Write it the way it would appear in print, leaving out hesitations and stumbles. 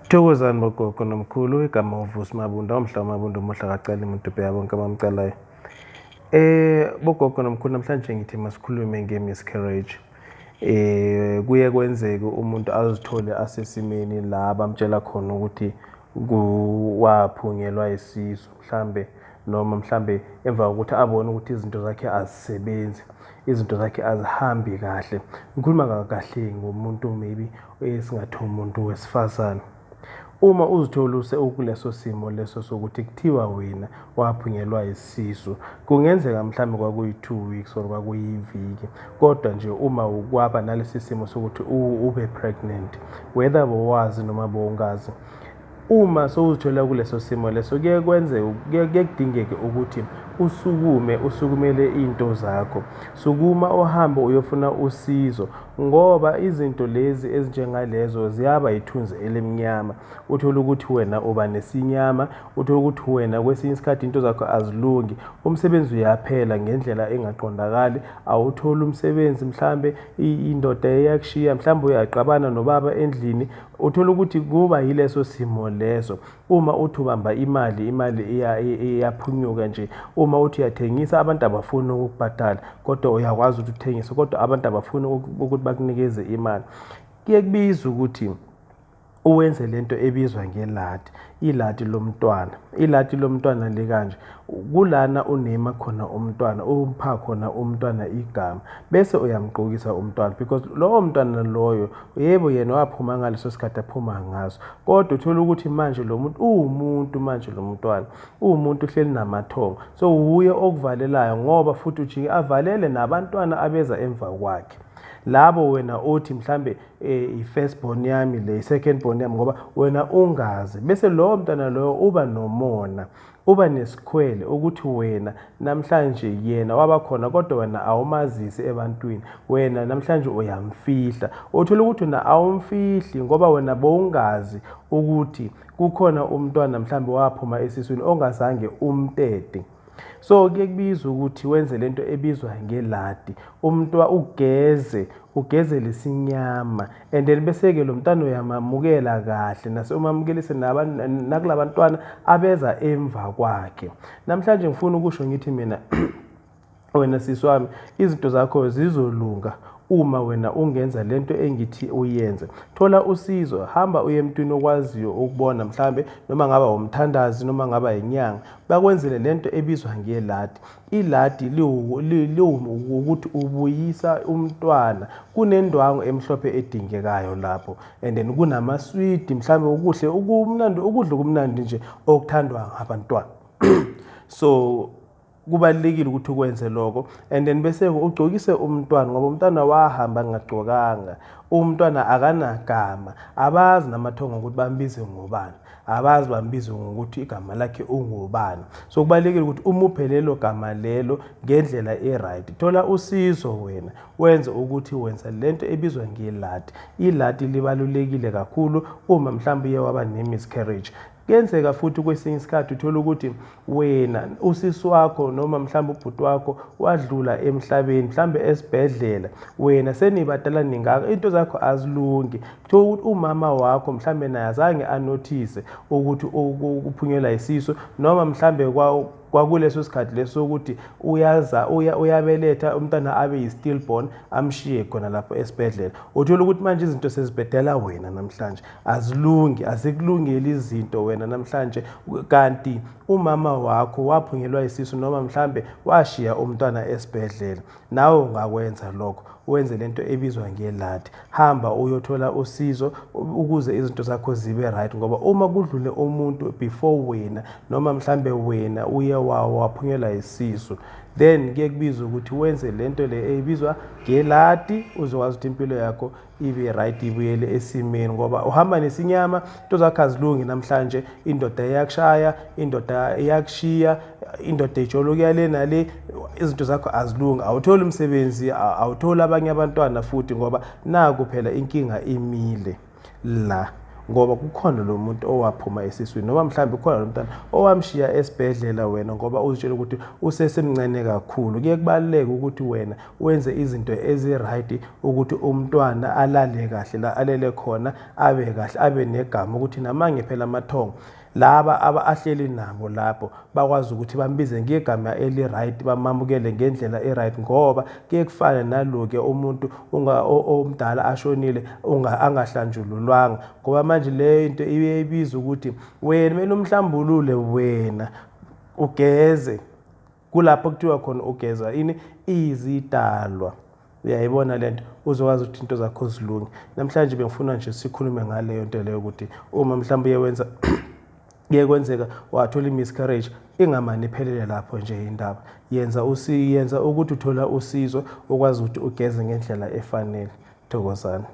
Thokozani bogogo nomkhulu igama uvusi Mabunda umhla Mabunda umuhla kacala umuntu bheya bonke abamcalayo. Bogogo nomkhulu namhlanje ngithi masikhulume nge-miscarriage. Kuye kwenzeke umuntu azithole asesimeni la bamtshela khona ukuthi waphungelwa isisu mhlambe noma mhlambe emva kokuthi abone ukuthi izinto zakhe azisebenzi, izinto zakhe azihambi kahle. Ngikhuluma kahle ngomuntu maybe esingathi umuntu wesifazane. Uma uzithola ukuleso simo leso sokuthi kuthiwa wena waphunyelwa isisu, kungenzeka mhlawumbe kwakuyi-2 weeks or kwakuyiviki, kodwa nje uma kwaba nalesi simo sokuthi ube pregnant, whether bowazi noma bowungazi, uma sowuzithola kuleso simo leso kuye kudingeke ukuthi usukumele into zakho. Sukuma uhambe uyofuna usizo ngoba izinto lezi ezinjengalezo ziyaba ithunzi elimnyama. Uthola ukuthi wena uba nesinyama, uthola ukuthi wena kwesinye isikhathi into zakho azilungi, umsebenzi uyaphela ngendlela engaqondakali, awutholi umsebenzi, mhlambe indoda eyakushiya, mhlambe uyaqabana nobaba endlini. Uthola ukuthi kuba yileso simo leso. Uma uthi ubamba imali iyaphunyuka nje. Uma uthi uyathengisa abantu abafuni ukukubhadala, kodwa uyakwazi ukuthi uthengise, kodwa abantu abafuni ukuthi bakunikeze imali. Kuye kubiza ukuthi uwenze lento ebizwa ngeladi, iladi lomntwana. Iladi lomntwana likanje, kulana unema khona umntwana, umpha khona umntwana igama, bese uyamgqokisa umntwana, because lowo mntwana loyo yebo yena waphuma ngaleso sikhathi aphuma ngaso, kodwa uthola ukuthi manje lo muntu uwumuntu, manje lo mntwana uwumuntu uhleli namathongo, so uye okuvalelayo ngoba futhi ujike avalele nabantwana abeza emva kwakhe. Labo wena othi mhlambe i-first born yami le second born yami ngoba wena ungazi, bese lowo mntwana loyo uba nomona, uba nesikhwele ukuthi wena namhlanje yena waba khona kodwa wena awumazisi ebantwini, wena namhlanje uyamfihla. Uthola ukuthi wena awumfihli ngoba wena bowungazi ukuthi kukhona umntwana mhlambe waphuma esiswini ongazange umtete. So kuye kubiza ukuthi wenze lento ebizwa ngeladi, ugeze lesinyama, and then bese-ke lo mntwana uyamamukela kahle, umamukele nakulabantwana abeza emva kwakhe. Namhlanje ngifuna ukusho ngithi mina wena sisi wami, izinto zakho zizolunga uma wena ungenza lento engithi uyenze. Thola usizo, hamba uye emntwini okwaziyo ukubona, mhlambe noma ngaba umthandazi noma ngaba inyanga, bakwenzele lento ebizwa ngeladi. Iladi ukuthi ubuyisa umntwana, kunendwangu emhlophe edingekayo lapho, and then kunamaswidi, mhlambe ukudla okumnandi nje okuthandwa ngabantwana. So kubalekile ukuthi ukwenze lokho, and then bese ugcokise umntwana ngoba umntwana wahamba ngagcokanga, umntwana akanagama, abazi namathongo ukuthi bambize ngobani, abazi bambize ngokuthi igama lakhe ungubani. So kubalekile ukuthi umuphe lelo gama lelo ngendlela e-right. Thola usizo wena, wenze ukuthi wenza lento ebizwa ngeladi. Iladi libalulekile kakhulu uma mhlawumbe uye waba ne-miscarriage. Kuyenzeka futhi kwesinye isikhathi uthola ukuthi wena usisi wakho noma mhlawumbe ubhuti wakho wadlula emhlabeni, mhlawumbe esibhedlela, wena senibadala ningaka, into zakho azilungi. Kuthiwa ukuthi umama wakho mhlawumbe naye azange anothise ukuthi uphunyelwa isisu, noma mhlawumbe kwakuleso sikhathi leso ukuthi uyabeletha umntwana abe yi-stillborn, amshiye khona lapho esibhedlela. Uthola ukuthi manje izinto sezibhedela wena namhlanje, azilungi, azikulungeli izinto wena namhlanje, kanti umama wakho waphunyelwa isisu noma mhlambe washiya umntwana esibhedlela. Nawe ungakwenza lokho, wenze lento ebizwa ngeladi. Hamba uyothola usizo ukuze izinto zakho zibe right, ngoba uma kudlule umuntu before wena noma mhlambe wena uye waphunyelwa isisu, then kuye kubiza ukuthi wenze lento le ebizwa ngeladi, uzokwazi ukuthi impilo yakho ibe right, ibuyele esimeni, ngoba uhamba nesinyama, into zakho azilungi namhlanje. Indoda iyakushaya, indoda iyakushiya, indoda ijolokuya le nale, izinto zakho azilungi, awutholi umsebenzi, awutholi abanye abantwana futhi, ngoba naku phela inkinga imile la. ngoba kukhona lo muntu owaphuma esiswini noma mhlawumbe kukhona lo mntwana owamshiya esibhedlela wena ngoba uzitshela ukuthi usesemncane kakhulu. Kuye kubaluleke ukuthi wena wenze izinto ezi-right ukuthi umntwana alale kahle la alele khona, abe kahle, abe negama ukuthi namange phela amathongo laba ahleli nabo lapho bakwazi ukuthi bambize ngegama eli-right, bamamukele ngendlela e-right, ngoba kuye kufane nalo-ke umuntu omdala ashonile angahlanjululwanga, ngoba manje leyo into iye ibiza ukuthi wena kumele umhlambulule, wena ugeze. Kulapho kuthiwa khona ugeza ini izidalwa. Uyayibona lento, uzokwazi ukuthi into zakho zilunge. Namhlanje bengifuna nje sikhulume ngaleyo nto leyo ukuthi uma mhlawumbe kuye kwenzeka wathola i-miscarriage, ingamane iphelele lapho nje indaba. Yenza ukuthi uthola usizo, ukwazi ukuthi ugeze ngendlela efanele. Thokozani.